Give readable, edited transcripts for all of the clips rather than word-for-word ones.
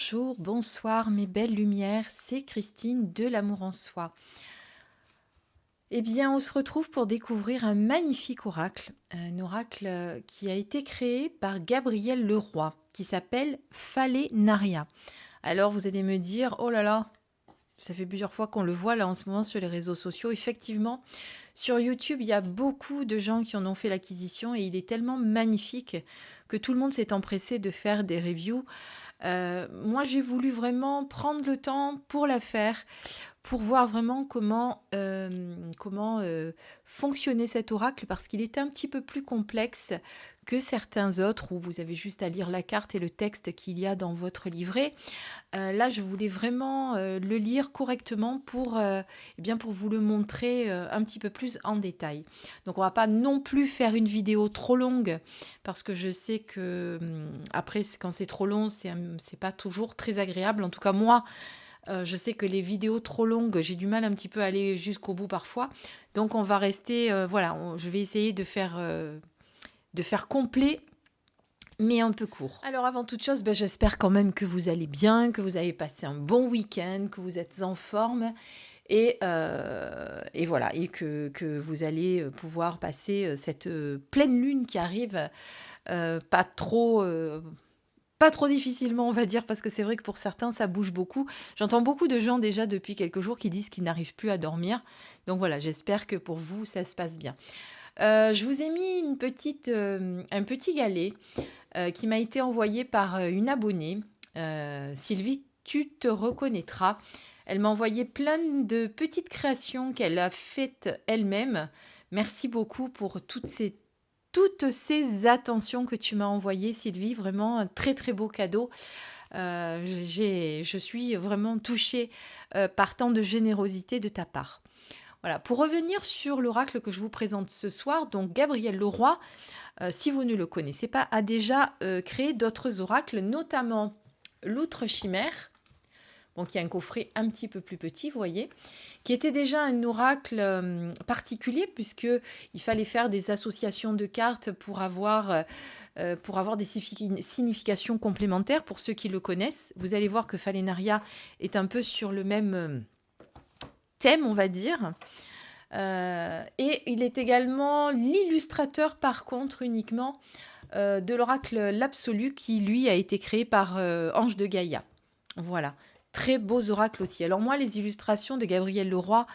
Bonjour, bonsoir mes belles lumières, c'est Christine de l'Amour en Soi. Eh bien, on se retrouve pour découvrir un magnifique oracle, un oracle qui a été créé par Gabriel Leroy, qui s'appelle Falénaria. Alors, vous allez me dire, oh là là, ça fait plusieurs fois qu'on le voit là en ce moment sur les réseaux sociaux. Effectivement, sur YouTube, il y a beaucoup de gens qui en ont fait l'acquisition et il est tellement magnifique que tout le monde s'est empressé de faire des reviews. Moi, j'ai voulu vraiment prendre le temps pour la faire, pour voir vraiment comment fonctionnait cet oracle, parce qu'il est un petit peu plus complexe que certains autres, où vous avez juste à lire la carte et le texte qu'il y a dans votre livret. Là, je voulais vraiment le lire correctement pour vous le montrer un petit peu plus en détail. Donc, on va pas non plus faire une vidéo trop longue, parce que je sais que après, quand c'est trop long, c'est pas toujours très agréable. En tout cas, moi, je sais que les vidéos trop longues, j'ai du mal un petit peu à aller jusqu'au bout parfois. Donc, on va rester, je vais essayer de faire complet mais un peu court. Alors avant toute chose, j'espère quand même que vous allez bien, que vous avez passé un bon week-end, que vous êtes en forme et voilà, et que vous allez pouvoir passer cette pleine lune qui arrive pas trop difficilement, on va dire, parce que c'est vrai que pour certains, ça bouge beaucoup. J'entends beaucoup de gens déjà depuis quelques jours qui disent qu'ils n'arrivent plus à dormir. Donc voilà, j'espère que pour vous, ça se passe bien. Je vous ai mis un petit galet qui m'a été envoyé par une abonnée. Sylvie, tu te reconnaîtras. Elle m'a envoyé plein de petites créations qu'elle a faites elle-même. Merci beaucoup pour toutes ces attentions que tu m'as envoyées, Sylvie. Vraiment un très très beau cadeau. Je suis vraiment touchée par tant de générosité de ta part. Voilà, pour revenir sur l'oracle que je vous présente ce soir, donc Gabriel Leroy, si vous ne le connaissez pas, a déjà créé d'autres oracles, notamment l'Outre Chimère, qui est un coffret un petit peu plus petit, vous voyez, qui était déjà un oracle particulier, puisqu'il fallait faire des associations de cartes pour avoir des significations complémentaires. Pour ceux qui le connaissent, vous allez voir que Falénaria est un peu sur le même thème, on va dire. Et il est également l'illustrateur, par contre, uniquement de l'oracle L'Absolu, qui, lui, a été créé par Ange de Gaïa. Voilà. Très beaux oracles aussi. Alors moi, les illustrations de Gabriel Leroy,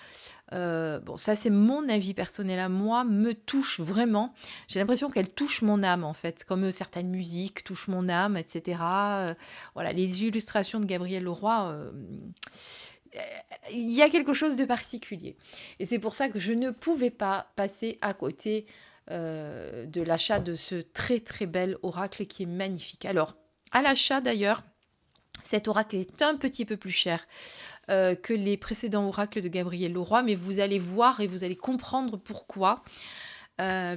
ça c'est mon avis personnel à moi, me touchent vraiment. J'ai l'impression qu'elles touchent mon âme, en fait, comme certaines musiques touchent mon âme, etc. Voilà, les illustrations de Gabriel Leroy... il y a quelque chose de particulier. Et c'est pour ça que je ne pouvais pas passer à côté de l'achat de ce très très bel oracle qui est magnifique. Alors, à l'achat d'ailleurs, cet oracle est un petit peu plus cher que les précédents oracles de Gabriel Leroy, mais vous allez voir et vous allez comprendre pourquoi.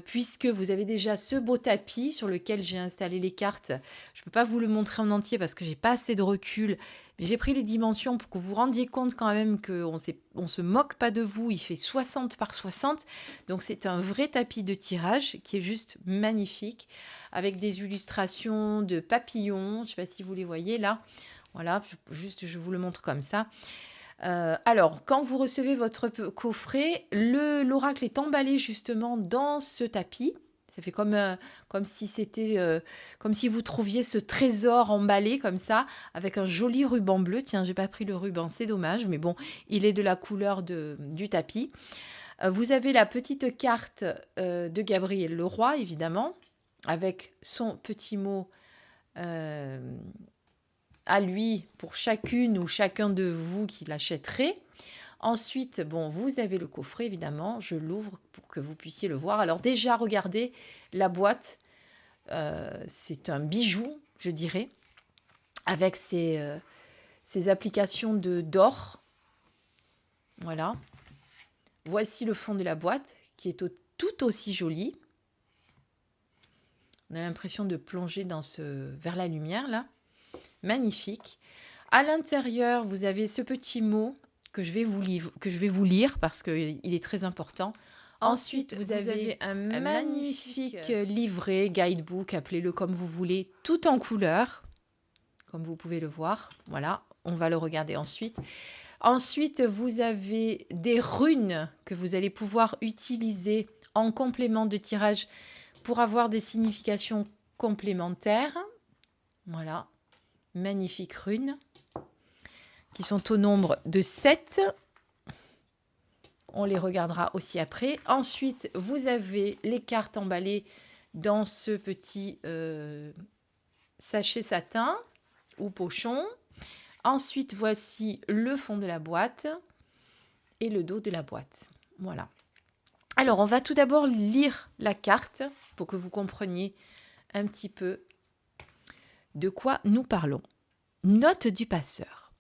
Puisque vous avez déjà ce beau tapis sur lequel j'ai installé les cartes. Je ne peux pas vous le montrer en entier parce que j'ai pas assez de recul. Mais j'ai pris les dimensions pour que vous vous rendiez compte quand même qu'on ne se moque pas de vous. Il fait 60 par 60. Donc c'est un vrai tapis de tirage qui est juste magnifique. Avec des illustrations de papillons. Je ne sais pas si vous les voyez là. Voilà, je vous le montre comme ça. Alors, quand vous recevez votre coffret, l'oracle est emballé justement dans ce tapis. Ça fait comme si vous trouviez ce trésor emballé comme ça, avec un joli ruban bleu. Tiens, j'ai pas pris le ruban, c'est dommage, mais bon, il est de la couleur du tapis. Vous avez la petite carte de Gabriel Leroy, évidemment, avec son petit mot à lui pour chacune ou chacun de vous qui l'achèterait. Ensuite, vous avez le coffret, évidemment. Je l'ouvre pour que vous puissiez le voir. Alors déjà, regardez la boîte. C'est un bijou, je dirais, avec ces applications d'or. Voilà. Voici le fond de la boîte, qui est tout aussi joli. On a l'impression de plonger vers la lumière, là. Magnifique. À l'intérieur, vous avez ce petit mot que je vais vous lire parce qu'il est très important. Ensuite, vous avez un magnifique livret, guidebook, appelez-le comme vous voulez, tout en couleur. comme vous pouvez le voir. Voilà, on va le regarder ensuite. Ensuite, vous avez des runes que vous allez pouvoir utiliser en complément de tirage pour avoir des significations complémentaires. Voilà, magnifiques runes qui sont au nombre de 7. On les regardera aussi après. Ensuite, vous avez les cartes emballées dans ce petit sachet satin ou pochon. Ensuite, voici le fond de la boîte et le dos de la boîte. Voilà. Alors, on va tout d'abord lire la carte pour que vous compreniez un petit peu de quoi nous parlons. Note du passeur.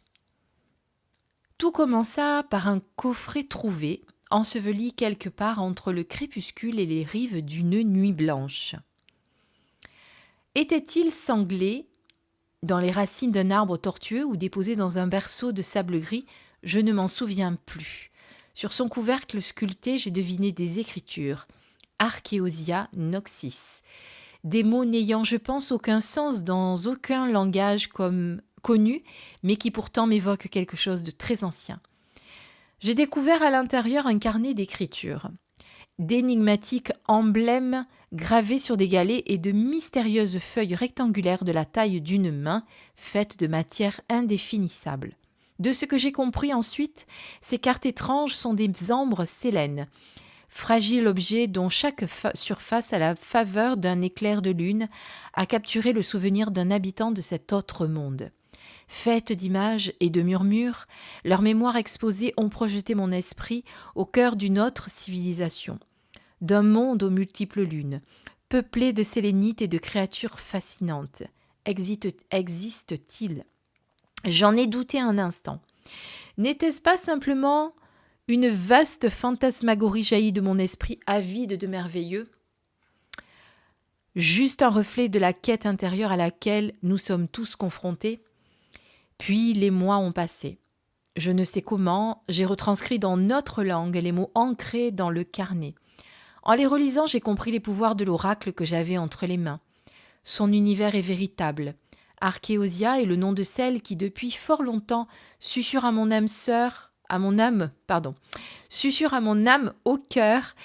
Tout commença par un coffret trouvé, enseveli quelque part entre le crépuscule et les rives d'une nuit blanche. Était-il sanglé dans les racines d'un arbre tortueux ou déposé dans un berceau de sable gris? Je ne m'en souviens plus. Sur son couvercle sculpté, j'ai deviné des écritures. Archéosia noxis. Des mots n'ayant, je pense, aucun sens dans aucun langage connu, mais qui pourtant m'évoquent quelque chose de très ancien. J'ai découvert à l'intérieur un carnet d'écriture. D'énigmatiques emblèmes gravés sur des galets et de mystérieuses feuilles rectangulaires de la taille d'une main, faites de matière indéfinissable. De ce que j'ai compris ensuite, ces cartes étranges sont des ambres sélènes, fragile objet dont chaque surface à la faveur d'un éclair de lune a capturé le souvenir d'un habitant de cet autre monde. Faites d'images et de murmures, leurs mémoires exposées ont projeté mon esprit au cœur d'une autre civilisation, d'un monde aux multiples lunes, peuplé de sélénites et de créatures fascinantes. Existe-t-il ? J'en ai douté un instant. N'était-ce pas simplement une vaste fantasmagorie jaillie de mon esprit avide de merveilleux? Juste un reflet de la quête intérieure à laquelle nous sommes tous confrontés? Puis les mois ont passé. Je ne sais comment, j'ai retranscrit dans notre langue les mots ancrés dans le carnet. En les relisant, j'ai compris les pouvoirs de l'oracle que j'avais entre les mains. Son univers est véritable. Archéosia est le nom de celle qui, depuis fort longtemps, susurre à mon âme au cœur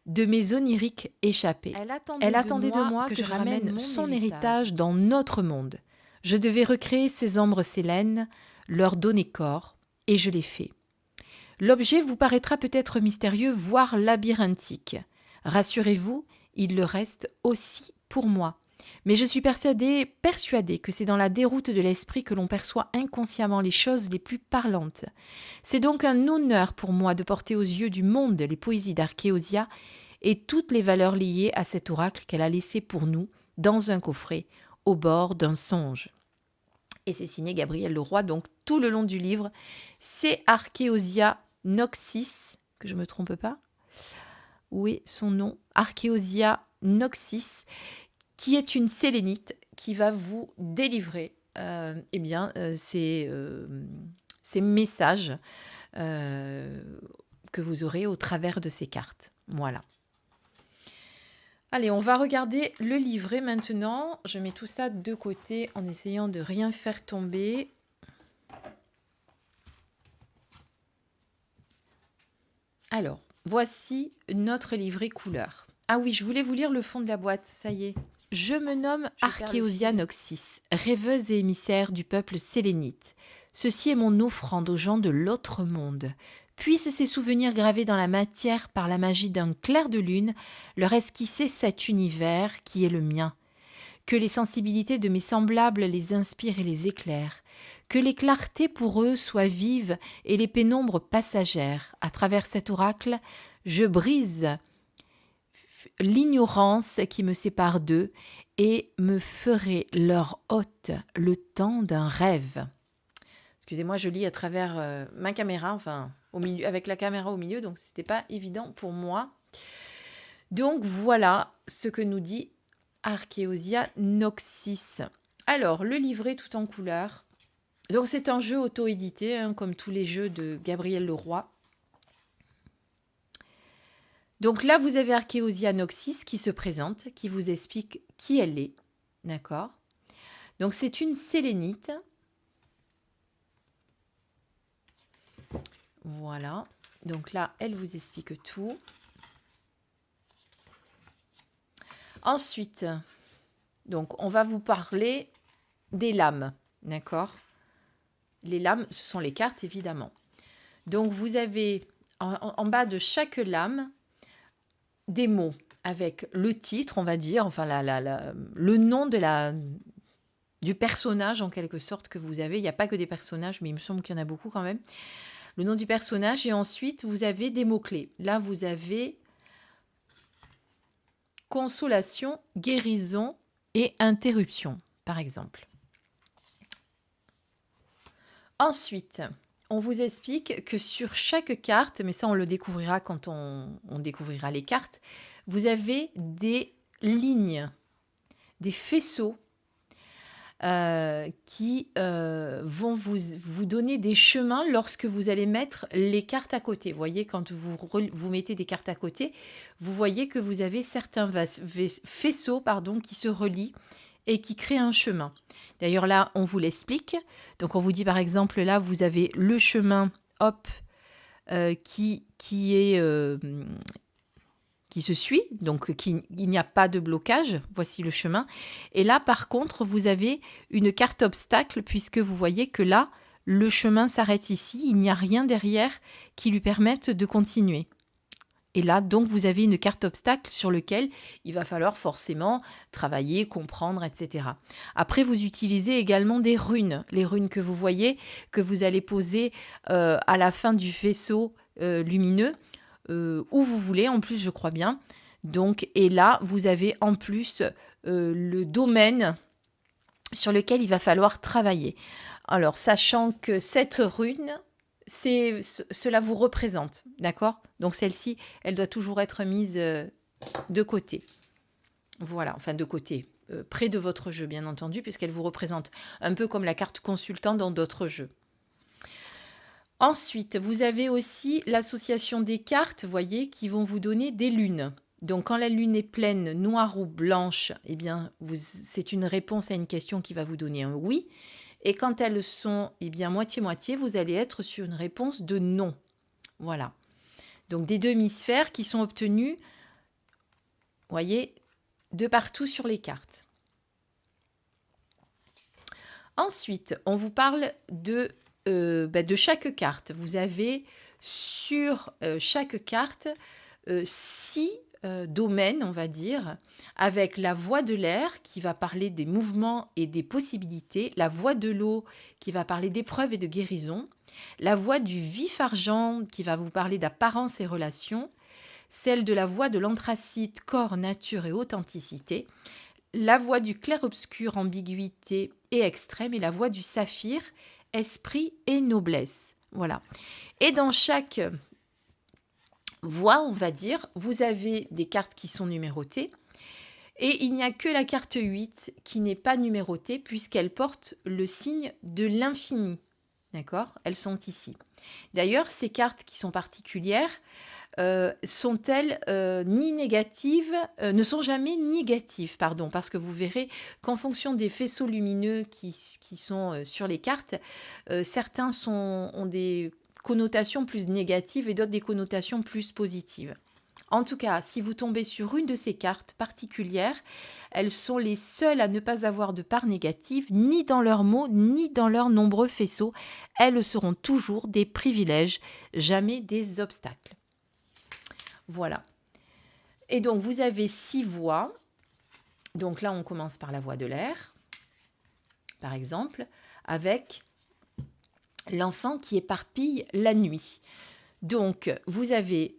de mes oniriques échappés. Elle attendait de moi que je ramène son héritage dans notre monde. Je devais recréer ces ombres sélènes, leur donner corps, et je l'ai fait. L'objet vous paraîtra peut-être mystérieux, voire labyrinthique. Rassurez-vous, il le reste aussi pour moi. Mais je suis persuadée que c'est dans la déroute de l'esprit que l'on perçoit inconsciemment les choses les plus parlantes. C'est donc un honneur pour moi de porter aux yeux du monde les poésies d'Archéosia et toutes les valeurs liées à cet oracle qu'elle a laissé pour nous dans un coffret au bord d'un songe. Et c'est signé Gabriel Leroy, donc tout le long du livre, c'est Archéosia noxis, que je ne me trompe pas. Oui, son nom, Archéosia noxis, qui est une sélénite qui va vous délivrer ces messages que vous aurez au travers de ces cartes. Voilà. Allez, on va regarder le livret maintenant. Je mets tout ça de côté en essayant de rien faire tomber. Alors, voici notre livret couleur. Ah oui, je voulais vous lire le fond de la boîte, ça y est. Je me nomme Archéosia noxis, rêveuse et émissaire du peuple sélénite. Ceci est mon offrande aux gens de l'autre monde. Puissent ces souvenirs gravés dans la matière par la magie d'un clair de lune leur esquisser cet univers qui est le mien. Que les sensibilités de mes semblables les inspirent et les éclairent. Que les clartés pour eux soient vives et les pénombres passagères. À travers cet oracle, je brise l'ignorance qui me sépare d'eux et me ferai leur hôte le temps d'un rêve. Excusez-moi, je lis à travers ma caméra, au milieu, avec la caméra au milieu, donc c'était pas évident pour moi. Donc voilà ce que nous dit Archéosia noxis. Alors, le livret tout en couleur. Donc c'est un jeu auto-édité, comme tous les jeux de Gabriel Leroy. Donc là, vous avez Archéosia noxis qui se présente, qui vous explique qui elle est. D'accord ? Donc c'est une sélénite. Voilà. Donc là, elle vous explique tout. Ensuite, donc on va vous parler des lames, d'accord? Les lames, ce sont les cartes, évidemment. Donc vous avez en bas de chaque lame des mots avec le titre, on va dire, enfin le nom du personnage en quelque sorte que vous avez. Il n'y a pas que des personnages, mais il me semble qu'il y en a beaucoup quand même. Le nom du personnage et ensuite vous avez des mots-clés. Là, vous avez consolation, guérison et interruption, par exemple. Ensuite, on vous explique que sur chaque carte, mais ça on le découvrira quand on découvrira les cartes, vous avez des lignes, des faisceaux qui vont vous donner des chemins lorsque vous allez mettre les cartes à côté. Vous voyez, quand vous mettez des cartes à côté, vous voyez que vous avez certains faisceaux qui se relient et qui créent un chemin. D'ailleurs, là, on vous l'explique. Donc, on vous dit, par exemple, là, vous avez le chemin, hop, qui se suit, donc il n'y a pas de blocage, voici le chemin. Et là, par contre, vous avez une carte obstacle, puisque vous voyez que là, le chemin s'arrête ici, il n'y a rien derrière qui lui permette de continuer. Et là, donc, vous avez une carte obstacle sur laquelle il va falloir forcément travailler, comprendre, etc. Après, vous utilisez également des runes. Les runes que vous voyez, que vous allez poser à la fin du faisceau lumineux, où vous voulez, en plus, je crois bien. Donc, et là, vous avez en plus le domaine sur lequel il va falloir travailler. Alors, sachant que cette rune, cela vous représente, d'accord? Donc, celle-ci, elle doit toujours être mise de côté. Voilà, enfin de côté, près de votre jeu, bien entendu, puisqu'elle vous représente un peu comme la carte consultant dans d'autres jeux. Ensuite, vous avez aussi l'association des cartes, voyez, qui vont vous donner des lunes. Donc, quand la lune est pleine, noire ou blanche, eh bien, c'est une réponse à une question qui va vous donner un oui. Et quand elles sont, eh bien, moitié-moitié, vous allez être sur une réponse de non. Voilà. Donc, des demi-sphères qui sont obtenues, voyez, de partout sur les cartes. Ensuite, on vous parle de chaque carte. Vous avez sur chaque carte 6 domaines, on va dire, avec la voie de l'air qui va parler des mouvements et des possibilités, la voie de l'eau qui va parler d'épreuves et de guérison, la voie du vif argent qui va vous parler d'apparence et relations, celle de la voie de l'anthracite, corps, nature et authenticité, la voie du clair-obscur, ambiguïté et extrême, et la voie du saphir, esprit et noblesse. Voilà. Et dans chaque voie, on va dire, vous avez des cartes qui sont numérotées. Et il n'y a que la carte 8 qui n'est pas numérotée puisqu'elle porte le signe de l'infini. D'accord? Elles sont ici. D'ailleurs, ces cartes qui sont particulières, sont-elles ni négatives, ne sont jamais négatives, pardon, parce que vous verrez qu'en fonction des faisceaux lumineux qui sont sur les cartes, certains ont des connotations plus négatives et d'autres des connotations plus positives. En tout cas, si vous tombez sur une de ces cartes particulières, elles sont les seules à ne pas avoir de part négative, ni dans leurs mots, ni dans leurs nombreux faisceaux. Elles seront toujours des privilèges, jamais des obstacles. Voilà. Et donc, vous avez 6 voies. Donc là, on commence par la voie de l'air, par exemple, avec l'enfant qui éparpille la nuit. Donc, vous avez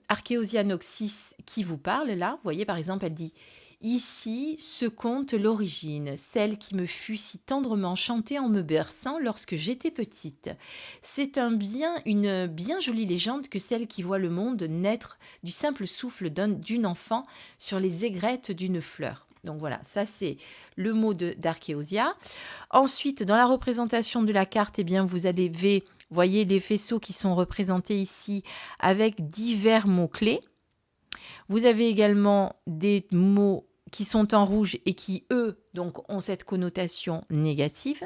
Archéosianoxis qui vous parle là. Vous voyez, par exemple, elle dit « Ici se conte l'origine, celle qui me fut si tendrement chantée en me berçant lorsque j'étais petite. C'est une bien jolie légende que celle qui voit le monde naître du simple souffle d'une enfant sur les aigrettes d'une fleur. » Donc voilà, ça c'est le mot d'Archéosia. Ensuite, dans la représentation de la carte, eh bien, vous voyez les faisceaux qui sont représentés ici avec divers mots-clés. Vous avez également des mots qui sont en rouge et qui, eux, donc, ont cette connotation négative.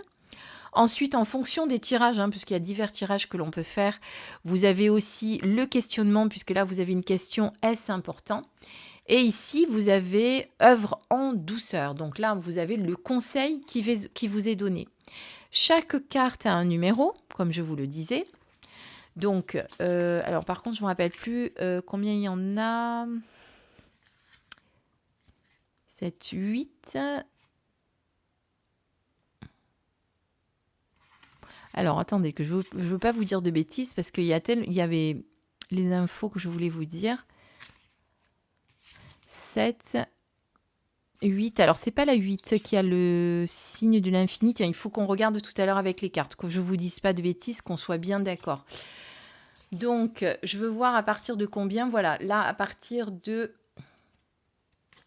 Ensuite, en fonction des tirages, puisqu'il y a divers tirages que l'on peut faire, vous avez aussi le questionnement, puisque là, vous avez une question « Est-ce important ?» Et ici, vous avez « Œuvre en douceur ». Donc là, vous avez le conseil qui vous est donné. Chaque carte a un numéro, comme je vous le disais. Donc, alors par contre, je ne me rappelle plus combien il y en a. 7, 8. Alors, attendez, que je veux pas vous dire de bêtises, parce qu'il y avait les infos que je voulais vous dire. 7, 8. Alors, c'est pas la 8 qui a le signe de l'infini. Tiens, il faut qu'on regarde tout à l'heure avec les cartes, que je vous dise pas de bêtises, qu'on soit bien d'accord. Donc, je veux voir à partir de combien. Voilà, là, à partir de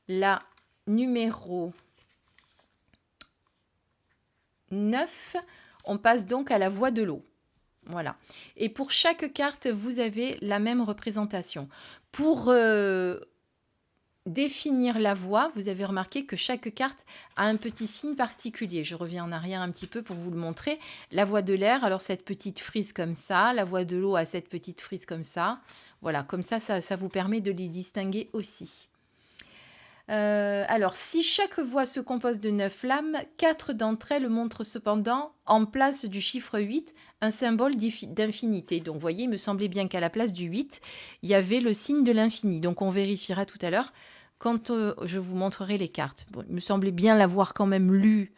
la numéro 9, on passe donc à la voie de l'eau. Voilà. Et pour chaque carte, vous avez la même représentation. Pour définir la voie, vous avez remarqué que chaque carte a un petit signe particulier. Je reviens en arrière un petit peu pour vous le montrer. La voie de l'air, alors cette petite frise comme ça. La voie de l'eau a cette petite frise comme ça. Voilà, comme ça vous permet de les distinguer aussi. Alors, si chaque voie se compose de 9 flammes, 4 d'entre elles montrent cependant, en place du chiffre 8, un symbole d'infinité. Donc, vous voyez, il me semblait bien qu'à la place du 8, il y avait le signe de l'infini. Donc, on vérifiera tout à l'heure quand je vous montrerai les cartes. Bon, il me semblait bien l'avoir quand même lu.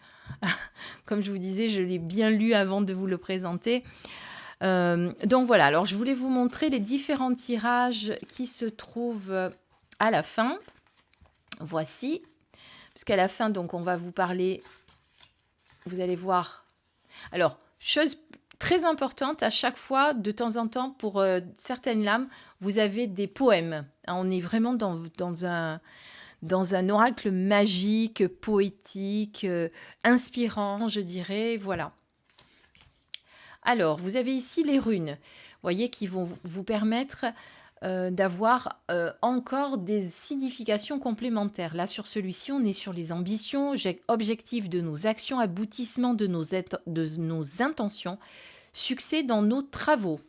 Comme je vous disais, je l'ai bien lu avant de vous le présenter. Donc, voilà. Alors, je voulais vous montrer les différents tirages qui se trouvent à la fin. Voici, puisqu'à la fin, donc, on va vous parler, vous allez voir. Alors, chose très importante, à chaque fois, de temps en temps, pour certaines lames, vous avez des poèmes. On est vraiment dans un oracle magique, poétique, inspirant, je dirais, voilà. Alors, vous avez ici les runes, vous voyez, qui vont vous permettre d'avoir encore des significations complémentaires. Là, sur celui-ci, on est sur les ambitions, objectifs de nos actions, aboutissement de nos intentions, succès dans nos travaux.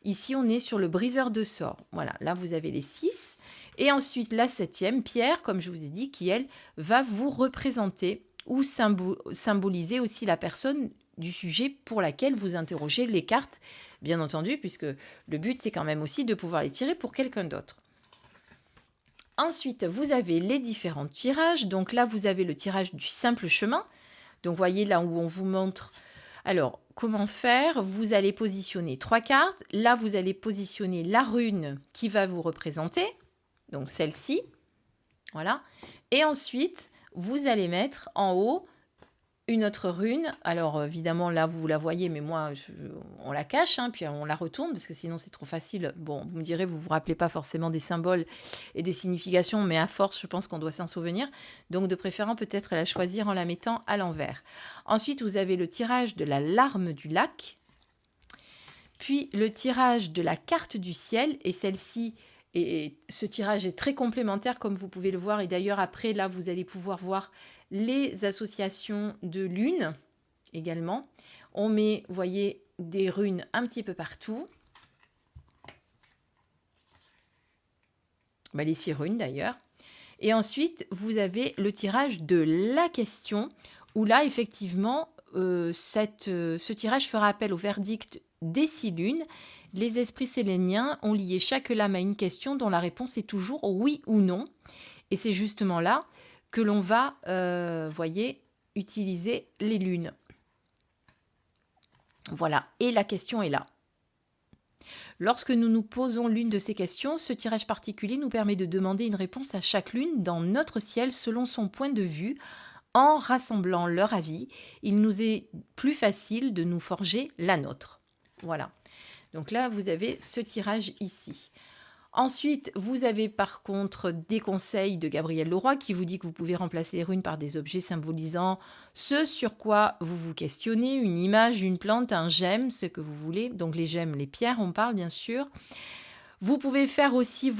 Ici, on est sur le briseur de sorts. Voilà, là, vous avez les 6. Et ensuite, la 7e, Pierre, comme je vous ai dit, qui, elle, va vous représenter ou symboliser aussi la personne du sujet pour laquelle vous interrogez les cartes, bien entendu, puisque le but, c'est quand même aussi de pouvoir les tirer pour quelqu'un d'autre. Ensuite, vous avez les différents tirages. Donc là, vous avez le tirage du simple chemin. Donc, voyez là où on vous montre. Alors, comment faire? Vous allez positionner 3 cartes. Là, vous allez positionner la rune qui va vous représenter. Donc, celle-ci. Voilà. Et ensuite, vous allez mettre en haut une autre rune. Alors, évidemment, là, vous la voyez, mais moi, on la cache, puis on la retourne, parce que sinon, c'est trop facile. Bon, vous me direz, vous ne vous rappelez pas forcément des symboles et des significations, mais à force, je pense qu'on doit s'en souvenir. Donc, de préférence, peut-être la choisir en la mettant à l'envers. Ensuite, vous avez le tirage de la larme du lac, puis le tirage de la carte du ciel, et celle-ci, et ce tirage est très complémentaire, comme vous pouvez le voir, et d'ailleurs, après, là, vous allez pouvoir voir les associations de lune également. On met, vous voyez, des runes un petit peu partout. Les 6 runes d'ailleurs. Et ensuite, vous avez le tirage de la question, où là, effectivement, ce tirage fera appel au verdict des 6 lunes. Les esprits séléniens ont lié chaque lame à une question dont la réponse est toujours oui ou non. Et c'est justement là que l'on va, voyez, utiliser les lunes. Voilà, et la question est là. Lorsque nous nous posons l'une de ces questions, ce tirage particulier nous permet de demander une réponse à chaque lune dans notre ciel selon son point de vue. En rassemblant leur avis, il nous est plus facile de nous forger la nôtre. Voilà. Donc là, vous avez ce tirage ici. Ensuite, vous avez par contre des conseils de Gabrielle Leroy qui vous dit que vous pouvez remplacer les runes par des objets symbolisant ce sur quoi vous vous questionnez, une image, une plante, un gemme, ce que vous voulez. Donc les gemmes, les pierres, on parle bien sûr. Vous pouvez faire aussi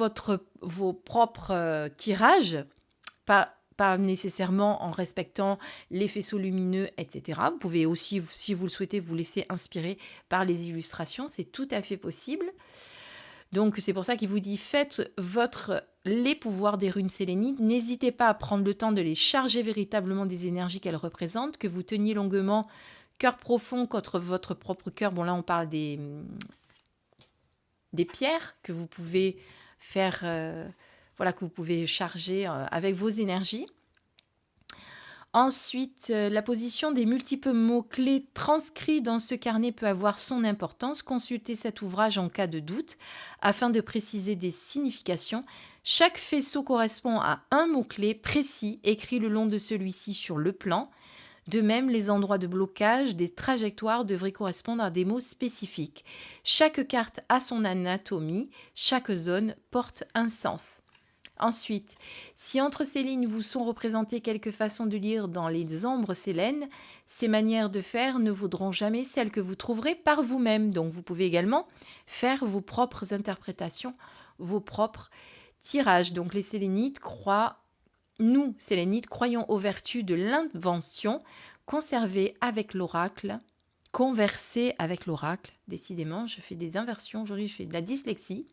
vos propres tirages pas nécessairement en respectant les faisceaux lumineux, etc. Vous pouvez aussi, si vous le souhaitez, vous laisser inspirer par les illustrations. C'est tout à fait possible. Donc, c'est pour ça qu'il vous dit, faites les pouvoirs des runes sélénites. N'hésitez pas à prendre le temps de les charger véritablement des énergies qu'elles représentent, que vous teniez longuement cœur profond contre votre propre cœur. Bon, là, on parle des pierres que vous pouvez faire, que vous pouvez charger avec vos énergies. Ensuite, la position des multiples mots-clés transcrits dans ce carnet peut avoir son importance. Consultez cet ouvrage en cas de doute afin de préciser des significations. Chaque faisceau correspond à un mot-clé précis écrit le long de celui-ci sur le plan. De même, les endroits de blocage des trajectoires devraient correspondre à des mots spécifiques. Chaque carte a son anatomie, chaque zone porte un sens. Ensuite, si entre ces lignes vous sont représentées quelques façons de lire dans les ombres sélènes, ces manières de faire ne vaudront jamais celles que vous trouverez par vous-même. Donc vous pouvez également faire vos propres interprétations, vos propres tirages. Donc les sélénites nous, sélénites, croyons aux vertus de l'invention, conservée avec l'oracle, converser avec l'oracle. Décidément, je fais des inversions. Aujourd'hui, je fais de la dyslexie.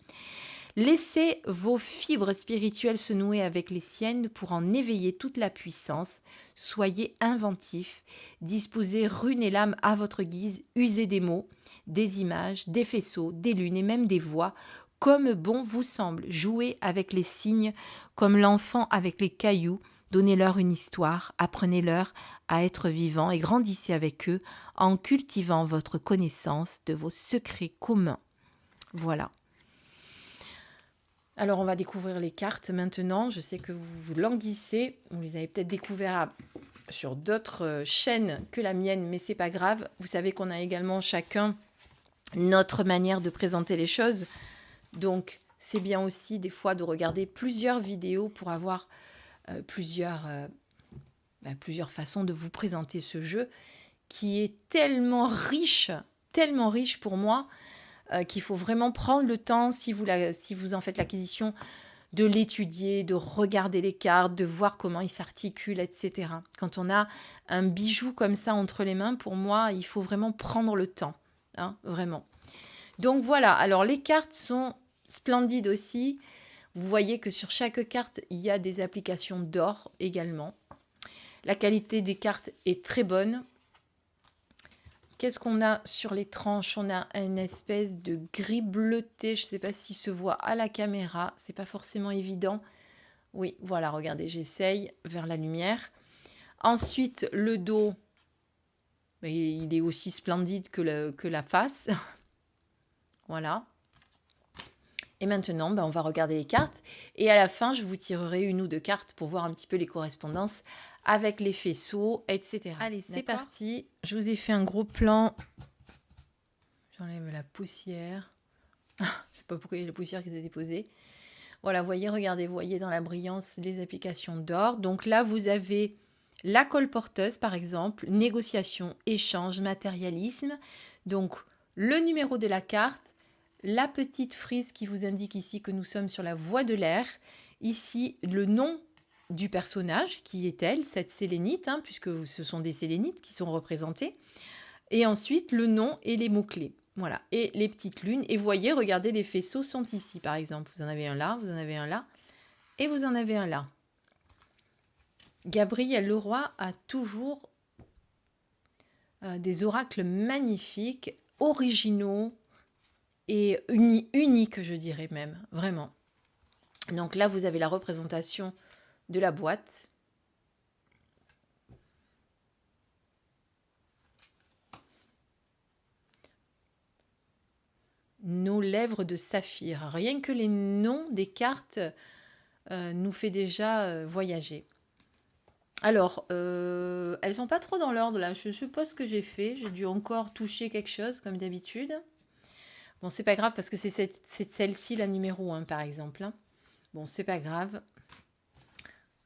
Laissez vos fibres spirituelles se nouer avec les siennes pour en éveiller toute la puissance. Soyez inventifs, disposez runes et lames à votre guise, usez des mots, des images, des faisceaux, des lunes et même des voix, comme bon vous semble. Jouez avec les signes comme l'enfant avec les cailloux. Donnez-leur une histoire, apprenez-leur à être vivants et grandissez avec eux en cultivant votre connaissance de vos secrets communs. Voilà. Alors, on va découvrir les cartes maintenant. Je sais que vous vous languissez. Vous les avez peut-être découvertes sur d'autres chaînes que la mienne, mais c'est pas grave. Vous savez qu'on a également chacun notre manière de présenter les choses. Donc, c'est bien aussi des fois de regarder plusieurs vidéos pour avoir plusieurs façons de vous présenter ce jeu qui est tellement riche pour moi, qu'il faut vraiment prendre le temps, si vous en faites l'acquisition, de l'étudier, de regarder les cartes, de voir comment il s'articule, etc. Quand on a un bijou comme ça entre les mains, pour moi, il faut vraiment prendre le temps, vraiment. Donc voilà, alors les cartes sont splendides aussi. Vous voyez que sur chaque carte, il y a des applications d'or également. La qualité des cartes est très bonne. Qu'est-ce qu'on a sur les tranches? On a une espèce de gris bleuté. Je ne sais pas s'il se voit à la caméra. C'est pas forcément évident. Oui, voilà, regardez, j'essaye vers la lumière. Ensuite, le dos, il est aussi splendide que la face. Voilà. Et maintenant, on va regarder les cartes. Et à la fin, je vous tirerai une ou deux cartes pour voir un petit peu les correspondances avec les faisceaux, etc. Allez, c'est parti. Je vous ai fait un gros plan. J'enlève la poussière. Je ne sais pas pourquoi il y a la poussière qui s'est déposée. Voilà, regardez, vous voyez dans la brillance les applications d'or. Donc là, vous avez la colporteuse, par exemple, négociation, échange, matérialisme. Donc, le numéro de la carte, la petite frise qui vous indique ici que nous sommes sur la voie de l'air. Ici, le nom du personnage, qui est-elle, cette sélénite, puisque ce sont des sélénites qui sont représentées. Et ensuite, le nom et les mots-clés. Voilà, et les petites lunes. Et voyez, regardez, les faisceaux sont ici, par exemple. Vous en avez un là, vous en avez un là, et vous en avez un là. Gabriel Leroy a toujours des oracles magnifiques, originaux et uniques, je dirais même, vraiment. Donc là, vous avez la représentation de la boîte. Nos lèvres de saphir. Rien que les noms des cartes nous fait déjà voyager. Alors, elles sont pas trop dans l'ordre là. Je suppose ce que j'ai fait. J'ai dû encore toucher quelque chose comme d'habitude. Bon, c'est pas grave parce que c'est celle-ci la numéro 1 par exemple. Bon, c'est pas grave.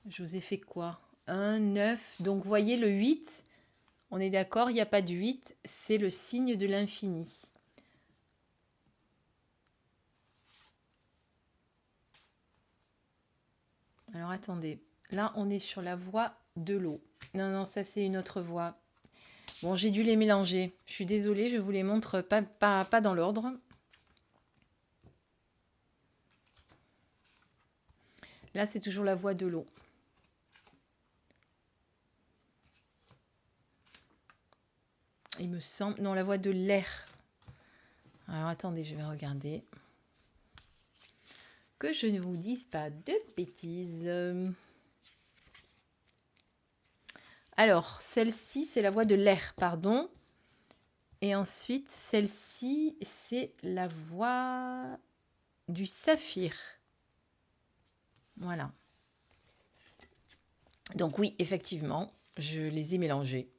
Je vous ai fait quoi? 1, 9. Donc, vous voyez le 8. On est d'accord, il n'y a pas de 8. C'est le signe de l'infini. Alors, attendez. Là, on est sur la voie de l'eau. Non, non, ça, c'est une autre voie. Bon, j'ai dû les mélanger. Je suis désolée, je vous les montre pas dans l'ordre. Là, c'est toujours la voie de l'eau. Il me semble... Non, la voie de l'air. Alors, attendez, je vais regarder. Que je ne vous dise pas de bêtises. Alors, celle-ci, c'est la voie de l'air, pardon. Et ensuite, celle-ci, c'est la voie du saphir. Voilà. Donc oui, effectivement, je les ai mélangés.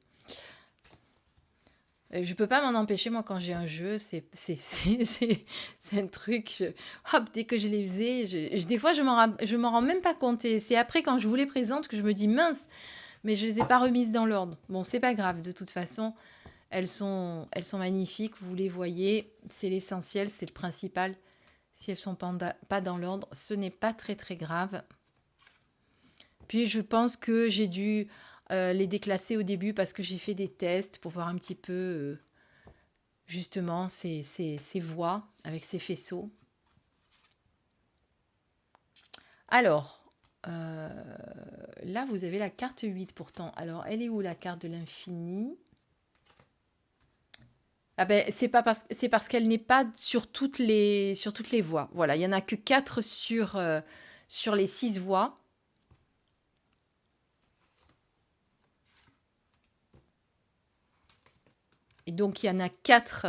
Je peux pas m'en empêcher, moi, quand j'ai un jeu, c'est un truc, hop, dès que je les faisais, des fois, je m'en rends même pas compte. Et c'est après, quand je vous les présente, que je me dis, mince, mais je les ai pas remises dans l'ordre. Bon, c'est pas grave, de toute façon, elles sont magnifiques, vous les voyez, c'est l'essentiel, c'est le principal. Si elles sont pas dans l'ordre, ce n'est pas très, très grave. Puis, je pense que j'ai dû... les déclasser au début parce que j'ai fait des tests pour voir un petit peu justement ces voies avec ces faisceaux. Alors, là vous avez la carte 8 pourtant. Alors, elle est où la carte de l'infini? Ah ben, c'est parce qu'elle n'est pas sur toutes les voies. Voilà, il n'y en a que 4 sur les 6 voies. Et donc, il y en a 4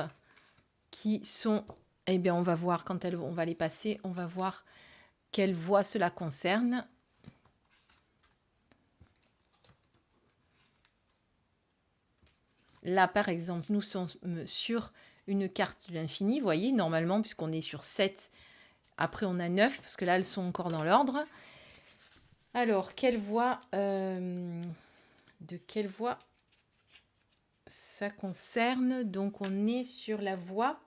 qui sont... Eh bien, on va voir quand on va les passer. On va voir quelle voie cela concerne. Là, par exemple, nous sommes sur une carte de l'infini. Vous voyez, normalement, puisqu'on est sur 7, après on a 9, parce que là, elles sont encore dans l'ordre. Alors, quelle voie... de quelle voie ça concerne? Donc, on est sur la voie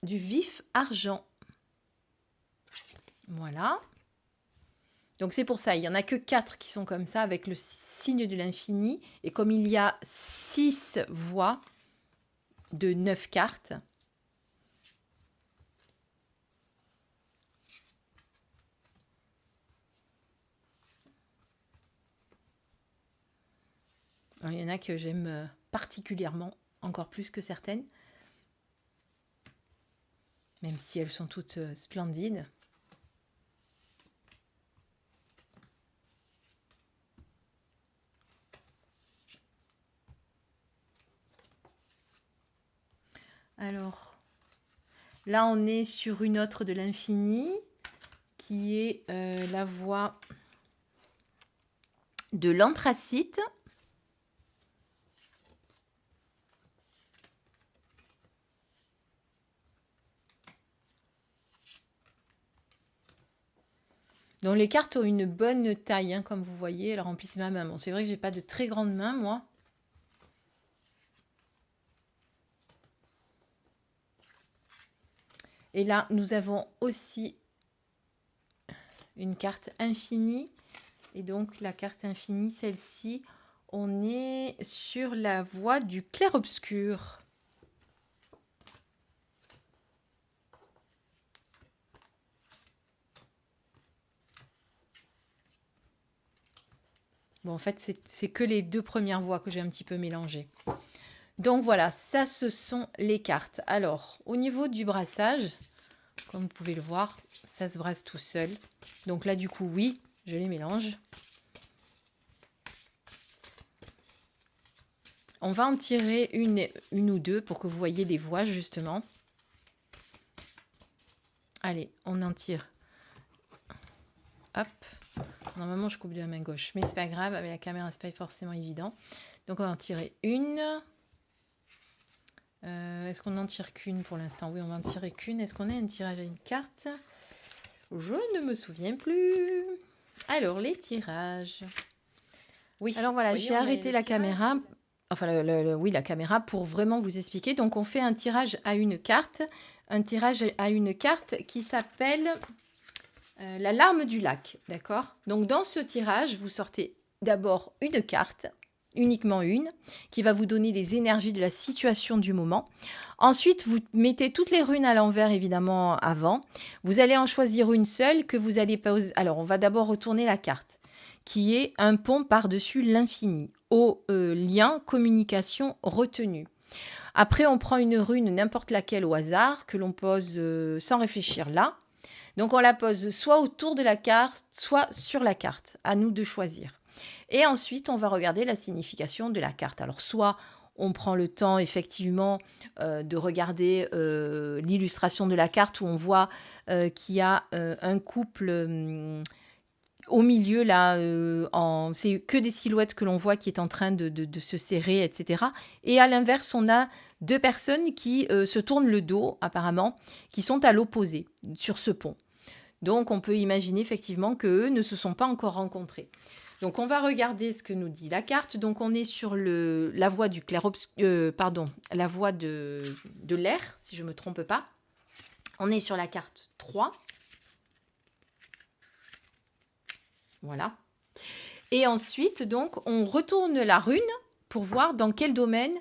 du vif argent. Voilà. Donc, c'est pour ça, il n'y en a que 4 qui sont comme ça, avec le signe de l'infini. Et comme il y a 6 voies de 9 cartes, il y en a que j'aime particulièrement, encore plus que certaines. Même si elles sont toutes splendides. Alors, là, on est sur une autre de l'infini, qui est la voie de l'anthracite. Donc, les cartes ont une bonne taille, hein, comme vous voyez, elles remplissent ma main. Bon, c'est vrai que j'ai pas de très grande main, moi. Et là, nous avons aussi une carte infinie. Et donc, la carte infinie, celle-ci, on est sur la voie du clair-obscur. Bon, en fait, c'est que les 2 premières voies que j'ai un petit peu mélangées. Donc voilà, ça, ce sont les cartes. Alors, au niveau du brassage, comme vous pouvez le voir, ça se brasse tout seul. Donc là, du coup, oui, je les mélange. On va en tirer une ou deux pour que vous voyez les voies, justement. Allez, on en tire. Hop. Normalement, je coupe de la main gauche, mais c'est pas grave. Avec la caméra, c'est pas forcément évident. Donc, on va en tirer une. Est-ce qu'on n'en tire qu'une pour l'instant? Oui, on va en tirer qu'une. Est-ce qu'on a un tirage à une carte? Je ne me souviens plus. Alors, les tirages. Oui. Alors voilà, j'ai arrêté la caméra enfin oui, la caméra pour vraiment vous expliquer. Donc on fait un tirage à une carte, qui s'appelle la larme du lac, d'accord? Donc dans ce tirage, vous sortez d'abord une carte, uniquement une, qui va vous donner les énergies de la situation du moment. Ensuite, vous mettez toutes les runes à l'envers, évidemment, avant. Vous allez en choisir une seule que vous allez poser. Alors, on va d'abord retourner la carte, qui est un pont par-dessus l'infini, au lien communication retenu. Après, on prend une rune, n'importe laquelle au hasard, que l'on pose sans réfléchir là. Donc, on la pose soit autour de la carte, soit sur la carte. À nous de choisir. Et ensuite, on va regarder la signification de la carte. Alors, soit on prend le temps, effectivement, de regarder l'illustration de la carte où on voit qu'il y a un couple au milieu, là, c'est que des silhouettes que l'on voit qui est en train de se serrer, etc. Et à l'inverse, on a deux personnes qui se tournent le dos, apparemment, qui sont à l'opposé, sur ce pont. Donc, on peut imaginer effectivement qu'eux ne se sont pas encore rencontrés. Donc, on va regarder ce que nous dit la carte. Donc, on est sur la voie du la voie de l'air, si je ne me trompe pas. On est sur la carte 3. Voilà. Et ensuite, donc, on retourne la rune pour voir dans quel domaine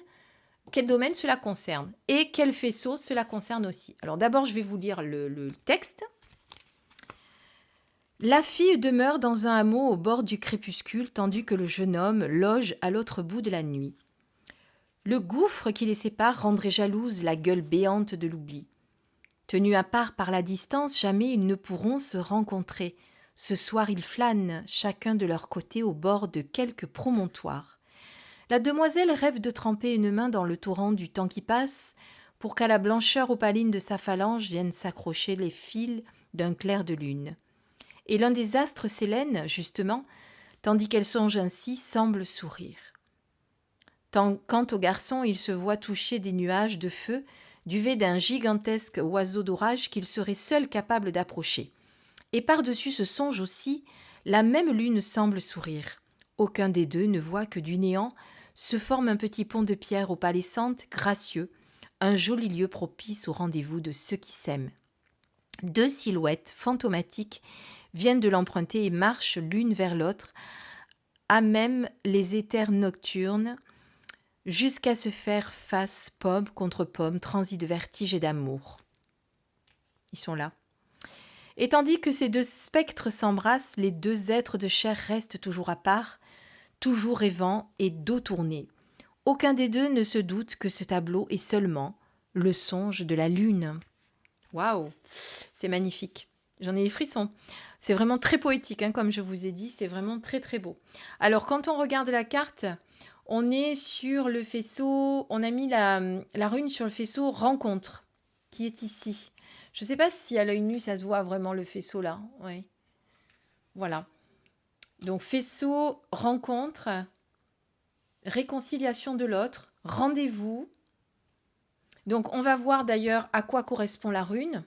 cela concerne et quel faisceau cela concerne aussi. Alors, d'abord, je vais vous lire le texte. La fille demeure dans un hameau au bord du crépuscule, tandis que le jeune homme loge à l'autre bout de la nuit. Le gouffre qui les sépare rendrait jalouse la gueule béante de l'oubli. Tenus à part par la distance, jamais ils ne pourront se rencontrer. Ce soir, ils flânent, chacun de leur côté, au bord de quelque promontoire. La demoiselle rêve de tremper une main dans le torrent du temps qui passe, pour qu'à la blancheur opaline de sa phalange viennent s'accrocher les fils d'un clair de lune. Et l'un des astres s'élène, justement, tandis qu'elle songe ainsi, semble sourire. Quant au garçon, il se voit toucher des nuages de feu, duvet d'un gigantesque oiseau d'orage qu'il serait seul capable d'approcher. Et par-dessus ce songe aussi, la même lune semble sourire. Aucun des deux ne voit que du néant se forme un petit pont de pierre opalescente, gracieux, un joli lieu propice au rendez-vous de ceux qui s'aiment. Deux silhouettes fantomatiques viennent de l'emprunter et marchent l'une vers l'autre, à même les éthers nocturnes, jusqu'à se faire face pomme contre pomme, transis de vertige et d'amour. Ils sont là. Et tandis que ces deux spectres s'embrassent, les deux êtres de chair restent toujours à part, toujours rêvant et dos tourné. Aucun des deux ne se doute que ce tableau est seulement le songe de la lune. Waouh, c'est magnifique. J'en ai les frissons. C'est vraiment très poétique, hein, comme je vous ai dit, c'est vraiment très très beau. Alors, quand on regarde la carte, on est sur le faisceau, on a mis la rune sur le faisceau rencontre, qui est ici. Je ne sais pas si à l'œil nu, ça se voit vraiment le faisceau là. Ouais. Voilà. Donc, faisceau, rencontre, réconciliation de l'autre, rendez-vous. Donc, on va voir d'ailleurs à quoi correspond la rune,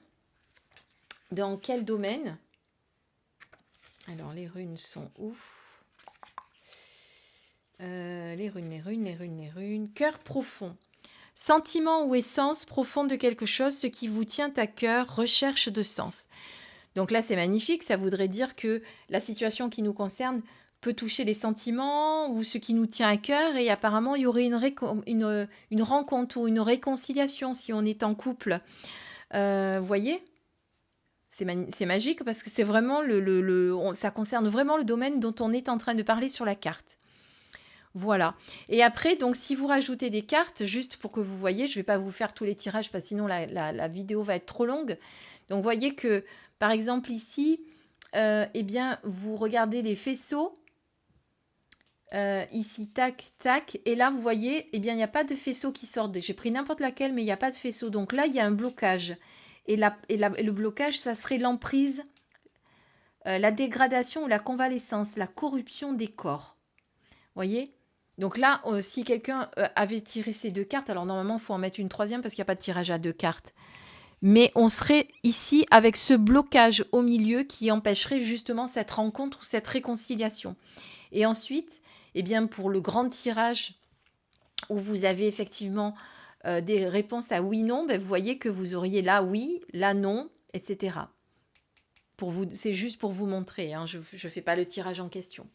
dans quel domaine. Alors, les runes sont où? Les runes. Cœur profond. Sentiment ou essence profonde de quelque chose, ce qui vous tient à cœur, recherche de sens. Donc là, c'est magnifique. Ça voudrait dire que la situation qui nous concerne peut toucher les sentiments ou ce qui nous tient à cœur. Et apparemment, il y aurait une rencontre ou une réconciliation si on est en couple. Vous voyez ? C'est magique parce que c'est vraiment ça concerne vraiment le domaine dont on est en train de parler sur la carte. Voilà. Et après, donc, si vous rajoutez des cartes, juste pour que vous voyez, je ne vais pas vous faire tous les tirages parce que sinon la vidéo va être trop longue. Donc, vous voyez que, par exemple, ici, eh bien, vous regardez les faisceaux. Ici, tac, tac. Et là, vous voyez, eh bien, il n'y a pas de faisceau qui sort. J'ai pris n'importe laquelle, mais il n'y a pas de faisceau. Donc là, il y a un blocage. Et le blocage, ça serait l'emprise, la dégradation ou la convalescence, la corruption des corps. Vous voyez ? Donc là, si quelqu'un avait tiré ces deux cartes, alors normalement, il faut en mettre une troisième parce qu'il n'y a pas de tirage à deux cartes. Mais on serait ici avec ce blocage au milieu qui empêcherait justement cette rencontre ou cette réconciliation. Et ensuite, eh bien, pour le grand tirage où vous avez effectivement des réponses à oui, non, ben, vous voyez que vous auriez là oui, là non, etc. C'est juste pour vous montrer, hein, je ne fais pas le tirage en question.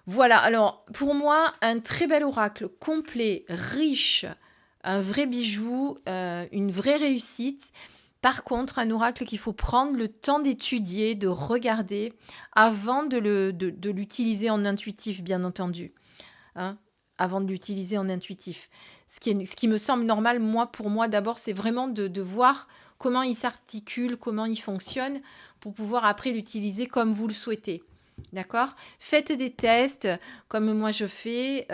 Voilà, alors pour moi, un très bel oracle complet, riche, un vrai bijou, une vraie réussite. Par contre, un oracle qu'il faut prendre le temps d'étudier, de regarder, avant de l'utiliser en intuitif, bien entendu. Hein, avant de l'utiliser en intuitif. Ce qui me semble normal, pour moi, d'abord, c'est vraiment de voir comment il s'articule, comment il fonctionne, pour pouvoir après l'utiliser comme vous le souhaitez. D'accord? Faites des tests, comme moi je fais,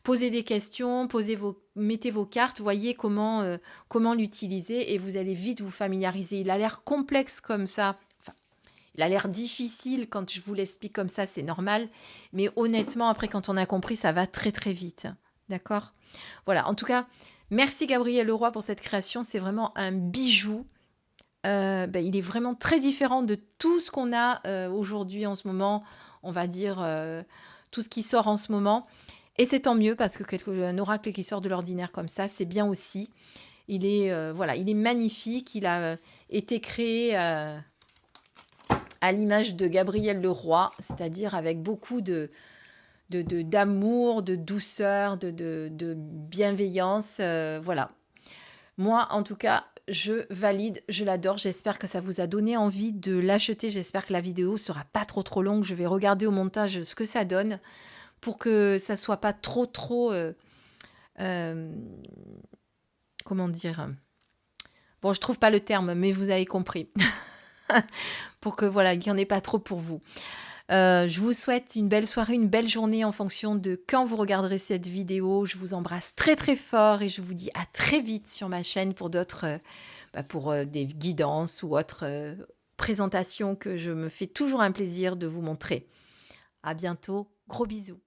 posez des questions, mettez vos cartes, voyez comment l'utiliser et vous allez vite vous familiariser. Il a l'air complexe comme ça. Enfin, il a l'air difficile quand je vous l'explique comme ça, c'est normal. Mais honnêtement, après, quand on a compris, ça va très très vite. D'accord? Voilà, en tout cas, merci Gabriel Leroy pour cette création. C'est vraiment un bijou. Il est vraiment très différent de tout ce qu'on a aujourd'hui en ce moment, on va dire tout ce qui sort en ce moment. Et c'est tant mieux parce que un oracle qui sort de l'ordinaire comme ça, c'est bien aussi. Il est magnifique. Il a été créé à l'image de Gabriel Leroy, c'est-à-dire avec beaucoup d'amour, de douceur, de bienveillance. Voilà. Moi, en tout cas, je valide, je l'adore. J'espère que ça vous a donné envie de l'acheter. J'espère que la vidéo sera pas trop longue. Je vais regarder au montage ce que ça donne pour que ça soit pas trop comment dire. Bon, je trouve pas le terme, mais vous avez compris. Pour que voilà, il n'y en ait pas trop pour vous. Je vous souhaite une belle soirée, une belle journée en fonction de quand vous regarderez cette vidéo. Je vous embrasse très fort et je vous dis à très vite sur ma chaîne pour pour des guidances ou autres présentations que je me fais toujours un plaisir de vous montrer. À bientôt, gros bisous.